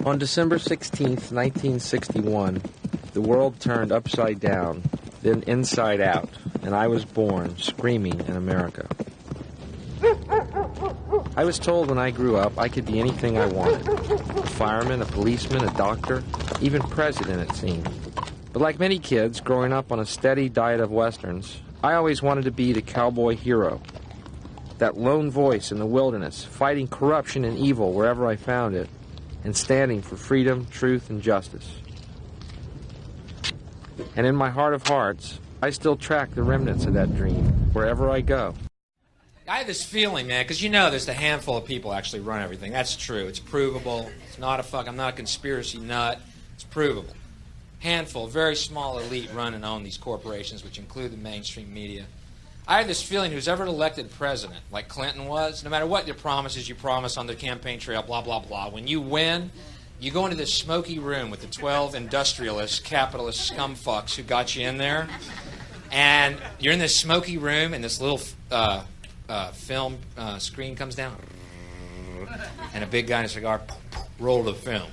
On December 16th, 1961, the world turned upside down, then inside out, and I was born screaming in America. I was told when I grew up I could be anything I wanted. A fireman, a policeman, a doctor, even president, it seemed. But like many kids growing up on a steady diet of westerns, I always wanted to be the cowboy hero. That lone voice in the wilderness, fighting corruption and evil wherever I found it, and standing for freedom, truth, and justice. And in my heart of hearts, I still track the remnants of that dream wherever I go. I have this feeling, man, because you know there's a handful of people actually run everything. That's true. It's provable. It's not a I'm not a conspiracy nut. It's provable. Handful, very small elite run and own these corporations, which include the mainstream media. I have this feeling who's ever elected president, like Clinton was, no matter what your promises you promise on the campaign trail, blah, blah, blah, when you win, you go into this smoky room with the 12 industrialists, capitalist scumfucks who got you in there, and you're in this smoky room, and this little film screen comes down, and a big guy in a cigar, roll the film.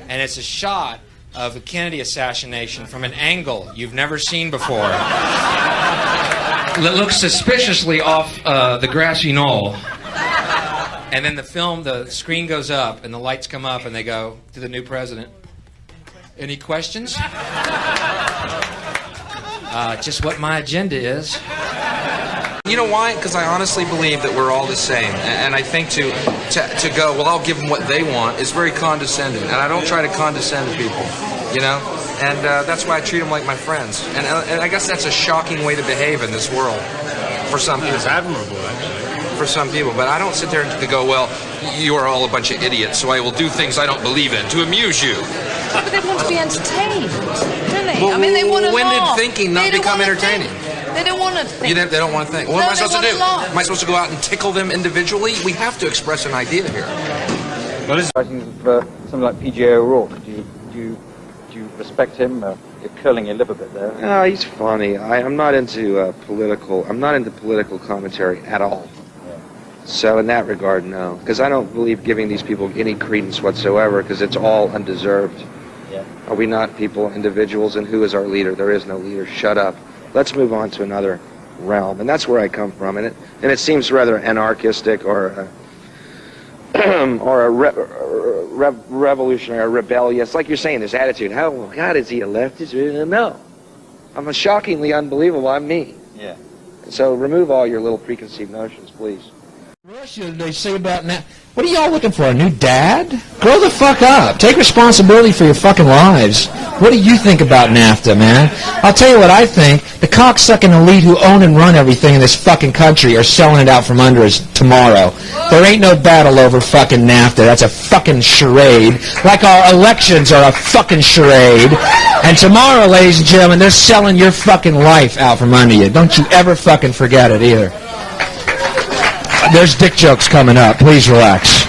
And it's a shot of a Kennedy assassination from an angle you've never seen before. It looks suspiciously off the grassy knoll. And then the screen goes up, and the lights come up, and they go to the new president. Any questions? Just what my agenda is. You know why? Because I honestly believe that we're all the same. And I think to go, well, I'll give them what they want is very condescending. And I don't try to condescend to people, you know? And that's why I treat them like my friends. And I guess that's a shocking way to behave in this world for some people. It's admirable, actually. For some people. But I don't sit there and go, well, you are all a bunch of idiots, so I will do things I don't believe in to amuse you. But they want to be entertained, don't they? Well, I mean, they want to when laugh. did thinking not become entertaining? They don't want to think. They don't want to think. What am I supposed to do? Laugh. Am I supposed to go out and tickle them individually? We have to express an idea here. Well, this is something like P.J. O'Rourke. Do you respect him? You're curling your lip a bit there. No, he's funny. I'm not into political commentary at all. Yeah. So in that regard, no, because I don't believe giving these people any credence whatsoever, because it's all undeserved. Yeah. Are we not people, individuals, and who is our leader? There is no leader. Shut up. Let's move on to another realm, and that's where I come from. And it seems rather anarchistic or revolutionary or rebellious, like you're saying. This attitude. How? God, is he a leftist? No, I'm a shockingly unbelievable. I'm me. Yeah. So remove all your little preconceived notions, please. Russia, they say about now. What are y'all looking for? A new dad? Grow the fuck up. Take responsibility for your fucking lives. What do you think about NAFTA, man? I'll tell you what I think. The cocksucking elite who own and run everything in this fucking country are selling it out from under us tomorrow. There ain't no battle over fucking NAFTA. That's a fucking charade. Like our elections are a fucking charade. And tomorrow, ladies and gentlemen, they're selling your fucking life out from under you. Don't you ever fucking forget it either. There's dick jokes coming up. Please relax.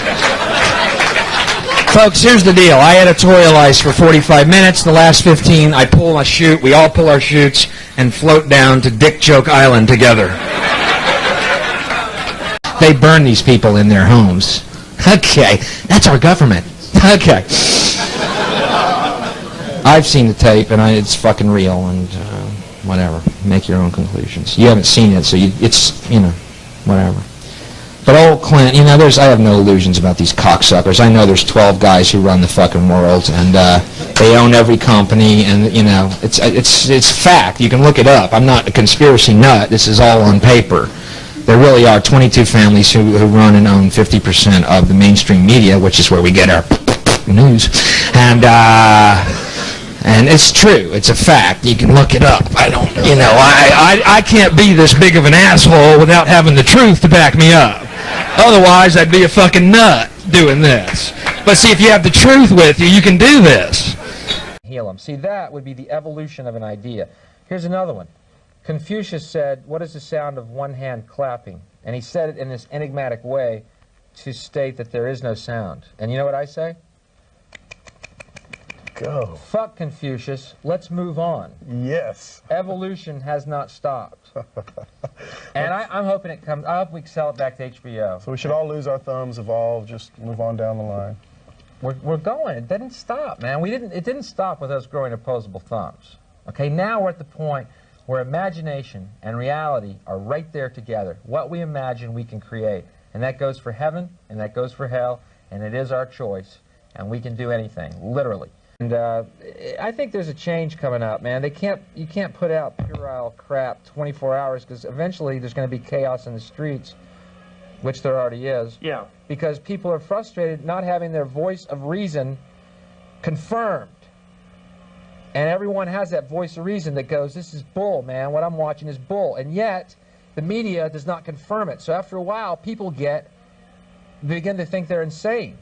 Folks, here's the deal. I editorialize for 45 minutes. The last 15, I pull my chute. We all pull our chutes and float down to Dick Joke Island together. They burn these people in their homes. Okay, that's our government. Okay. I've seen the tape, and it's fucking real, and whatever. Make your own conclusions. You haven't seen it, so it's, whatever. But old Clint, I have no illusions about these cocksuckers. I know there's 12 guys who run the fucking world, and they own every company, and it's fact. You can look it up. I'm not a conspiracy nut. This is all on paper. There really are 22 families who run and own 50% of the mainstream media, which is where we get our news, and it's true. It's a fact. You can look it up. I can't be this big of an asshole without having the truth to back me up. Otherwise, I'd be a fucking nut doing this. But see, if you have the truth with you, you can do this. Heal them. See, that would be the evolution of an idea. Here's another one. Confucius said, "What is the sound of one hand clapping?" And he said it in this enigmatic way to state that there is no sound. And you know what I say? Go. Fuck Confucius. Let's move on. Yes. Evolution has not stopped. And I'm hoping it comes. I hope we sell it back to HBO. So we should all lose our thumbs, evolve, just move on down the line. we're going. It didn't stop, man. It didn't stop with us growing opposable thumbs. Okay, now we're at the point where imagination and reality are right there together. What we imagine, we can create. And that goes for heaven, and that goes for hell, and it is our choice. And we can do anything, literally. And I think there's a change coming up, man. You can't put out puerile crap 24 hours, because eventually there's going to be chaos in the streets, which there already is. Yeah. Because people are frustrated not having their voice of reason confirmed. And everyone has that voice of reason that goes, this is bull, man. What I'm watching is bull. And yet, the media does not confirm it. So after a while, people begin to think they're insane.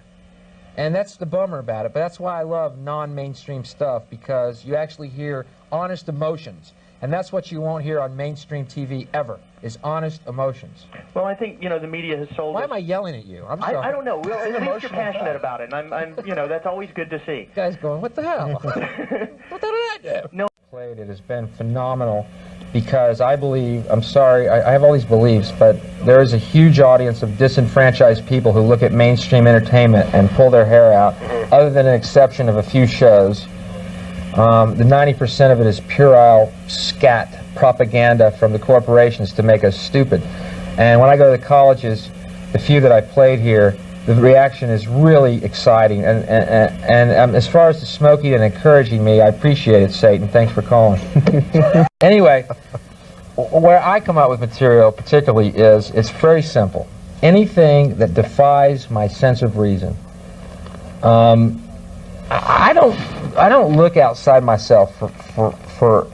And that's the bummer about it. But that's why I love non-mainstream stuff, because you actually hear honest emotions. And that's what you won't hear on mainstream TV ever, is honest emotions. Well, I think, the media has sold Why us... am I yelling at you? I'm sorry. I don't know. Well, at least you're passionate about it, and I'm that's always good to see. You guys going, what the hell? What the hell did I do? No. It has been phenomenal, because I believe, I'm sorry, I have all these beliefs, but there is a huge audience of disenfranchised people who look at mainstream entertainment and pull their hair out, other than an exception of a few shows. The 90% of it is puerile scat propaganda from the corporations to make us stupid. And when I go to the colleges, the few that I played here, the reaction is really exciting. And as far as the smoking and encouraging me, I appreciate it, Satan. Thanks for calling. Anyway, where I come out with material particularly is, it's very simple. Anything that defies my sense of reason. I don't look outside myself for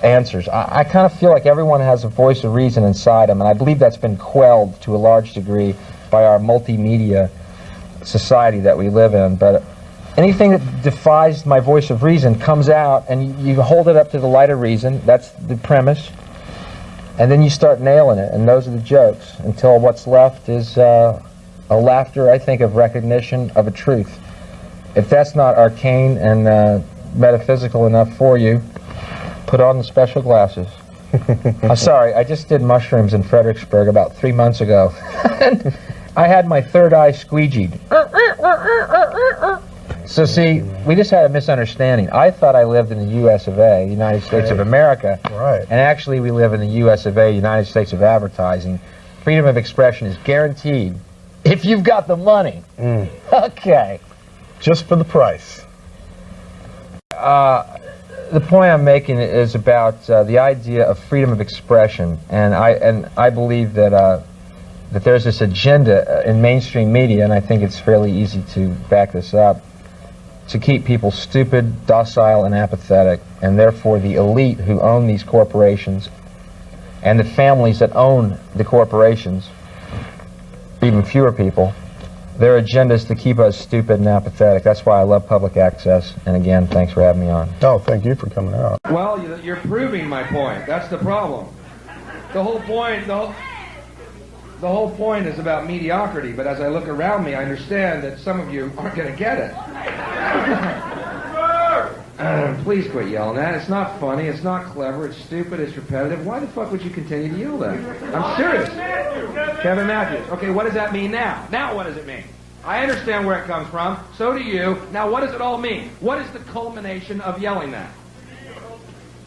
answers. I kind of feel like everyone has a voice of reason inside them, and I believe that's been quelled to a large degree by our multimedia society that we live in. But anything that defies my voice of reason comes out, and you hold it up to the light of reason. That's the premise. And then you start nailing it, and those are the jokes, until what's left is a laughter, I think, of recognition of a truth. If that's not arcane and metaphysical enough for you, put on the special glasses. I'm sorry, I just did mushrooms in Fredericksburg about 3 months ago. And I had my third eye squeegeed. So see, we just had a misunderstanding. I thought I lived in the U.S. of A., United States of America. Right. And actually we live in the U.S. of A., United States of Advertising. Freedom of expression is guaranteed if you've got the money. Okay. Just for the price. The point I'm making is about the idea of freedom of expression, and I believe that that there's this agenda in mainstream media, and I think it's fairly easy to back this up, to keep people stupid, docile, and apathetic, and therefore the elite who own these corporations and the families that own the corporations, even fewer people, their agenda is to keep us stupid and apathetic. That's why I love public access. And again, thanks for having me on. Oh, thank you for coming out. Well, you're proving my point. That's the problem. The whole point, the whole point is about mediocrity. But as I look around me, I understand that some of you aren't going to get it. Please quit yelling at it. It's not funny. It's not clever. It's stupid. It's repetitive. Why the fuck would you continue to yell that? I'm serious. Kevin Matthews. Okay, what does that mean now? Now what does it mean? I understand where it comes from. So do you. Now what does it all mean? What is the culmination of yelling that?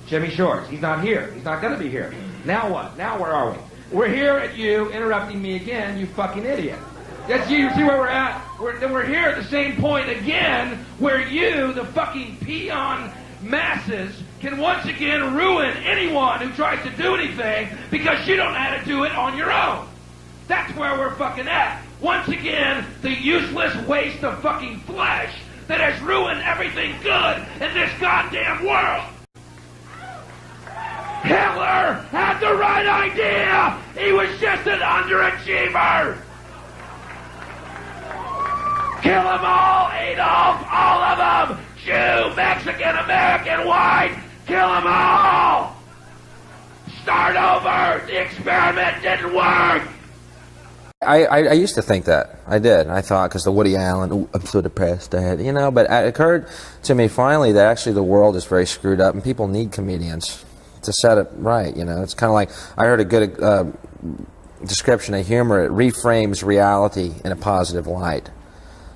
Jimmy Shores. He's not here. He's not going to be here. Now what? Now where are we? We're here at you interrupting me again, you fucking idiot. That's you. See where we're at? We're here at the same point again, where you, the fucking peon masses, can once again ruin anyone who tries to do anything because you don't know how to do it on your own. That's where we're fucking at. Once again, the useless waste of fucking flesh that has ruined everything good in this goddamn world. Hitler had the right idea. He was just an underachiever. Kill them all, Adolf, all of them. Jew, Mexican, American, white. Kill them all. Start over. The experiment didn't work. I used to think that. I did. I thought, because the Woody Allen, ooh, I'm so depressed, but it occurred to me finally that actually the world is very screwed up and people need comedians to set it right, It's kind of like, I heard a good description of humor. It reframes reality in a positive light.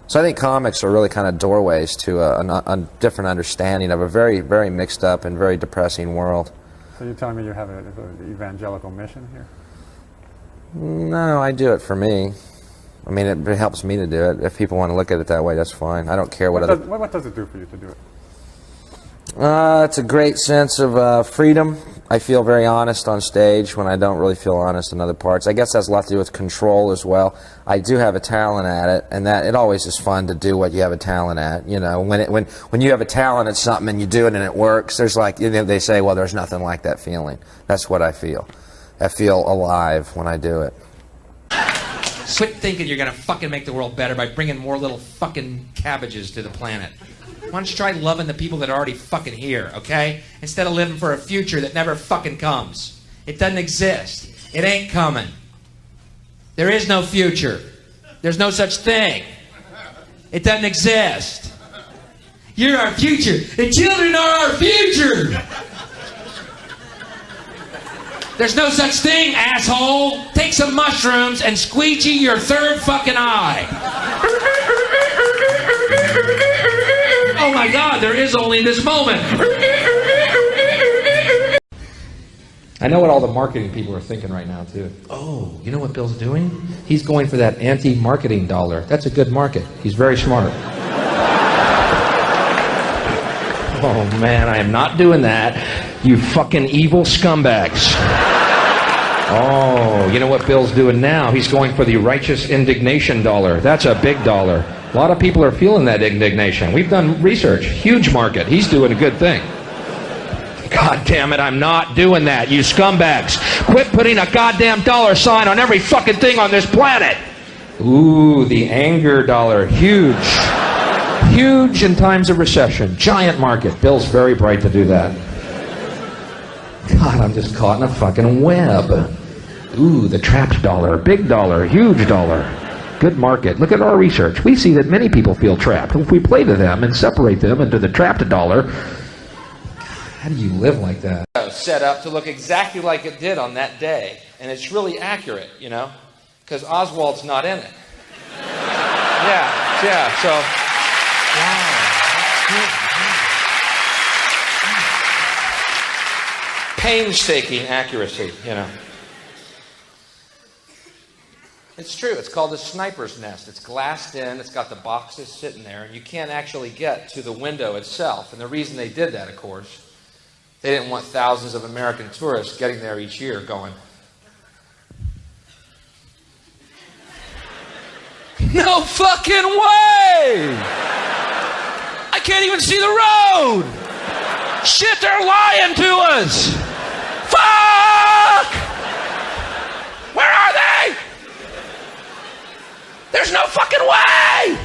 So I think comics are really kind of doorways to a different understanding of a very, very mixed up and very depressing world. So you're telling me you have an evangelical mission here? No, I do it for me. I mean, it helps me to do it. If people want to look at it that way, that's fine. I don't care what other... What does it do for you to do it? It's a great sense of freedom. I feel very honest on stage when I don't really feel honest in other parts. I guess that has a lot to do with control as well. I do have a talent at it, and that it always is fun to do what you have a talent at. You know, when you have a talent at something and you do it and it works, there's like, you know, they say, well, there's nothing like that feeling. That's what I feel. I feel alive when I do it. Quit thinking you're going to fucking make the world better by bringing more little fucking cabbages to the planet. Why don't you try loving the people that are already fucking here, okay? Instead of living for a future that never fucking comes. It doesn't exist. It ain't coming. There is no future. There's no such thing. It doesn't exist. You're our future. The children are our future. There's no such thing, asshole. Take some mushrooms and squeegee your third fucking eye. Oh my God, there is only this moment. I know what all the marketing people are thinking right now, too. Oh, you know what Bill's doing? He's going for that anti-marketing dollar. That's a good market. He's very smart. Oh, man, I am not doing that. You fucking evil scumbags. Oh, you know what Bill's doing now? He's going for the righteous indignation dollar. That's a big dollar. A lot of people are feeling that indignation. We've done research. Huge market. He's doing a good thing. God damn it, I'm not doing that, you scumbags. Quit putting a goddamn dollar sign on every fucking thing on this planet. Ooh, the anger dollar. Huge. Huge in times of recession. Giant market. Bill's very bright to do that. God, I'm just caught in a fucking web. Ooh, the trapped dollar. Big dollar. Huge dollar. Good market. Look at our research. We see that many people feel trapped. If we play to them and separate them into the trapped dollar, how do you live like that? Set up to look exactly like it did on that day. And it's really accurate, you know, because Oswald's not in it. Yeah, so... Wow. Painstaking accuracy, you know. It's true. It's called a sniper's nest. It's glassed in. It's got the boxes sitting there. And you can't actually get to the window itself. And the reason they did that, of course, they didn't want thousands of American tourists getting there each year going, no fucking way! I can't even see the road! Shit, they're lying to us! Fuck! Where are they? There's no fucking way!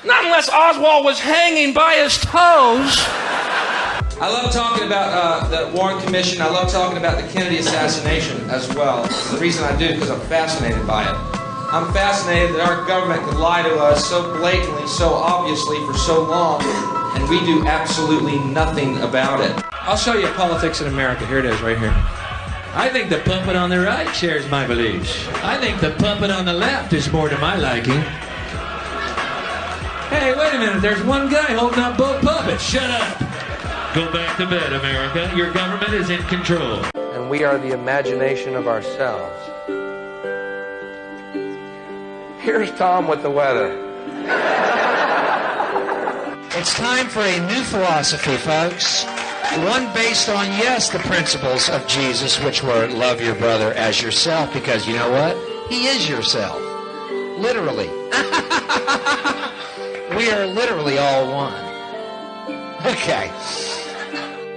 Not unless Oswald was hanging by his toes. I love talking about the Warren Commission. I love talking about the Kennedy assassination as well. The reason I do is because I'm fascinated by it. I'm fascinated that our government could lie to us so blatantly, so obviously for so long, and we do absolutely nothing about it. I'll show you politics in America. Here it is, right here. I think the puppet on the right shares my beliefs. I think the puppet on the left is more to my liking. Hey, wait a minute. There's one guy holding up both puppets. Shut up. Go back to bed, America. Your government is in control. And we are the imagination of ourselves. Here's Tom with the weather. It's time for a new philosophy, folks. One based on, yes, the principles of Jesus, which were love your brother as yourself, because you know what? He is yourself. Literally. We are literally all one. Okay.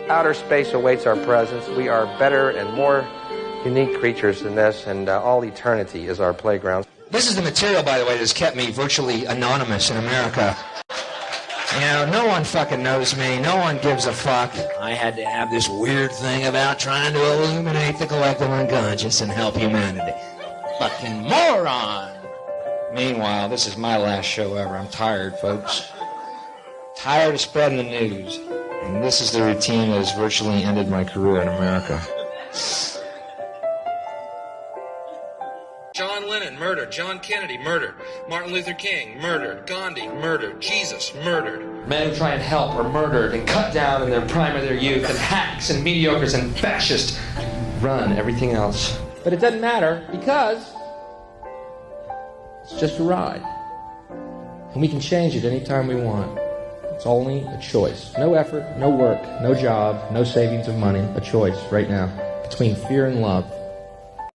Outer space awaits our presence. We are better and more unique creatures than this, and all eternity is our playground. This is the material, by the way, that has kept me virtually anonymous in America. You know, no one fucking knows me. No one gives a fuck. I had to have this weird thing about trying to illuminate the collective unconscious and help humanity. Fucking moron! Meanwhile, this is my last show ever. I'm tired, folks. Tired of spreading the news. And this is the routine that has virtually ended my career in America. John Lennon murdered. murdered. John Kennedy, murdered. Martin Luther King, murdered. Gandhi, murdered. Jesus, murdered. Men who try and help are murdered and cut down in their prime of their youth, and hacks and mediocres and fascists run everything else. But it doesn't matter because it's just a ride. And we can change it anytime we want. It's only a choice. No effort, no work, no job, no savings of money. A choice right now between fear and love.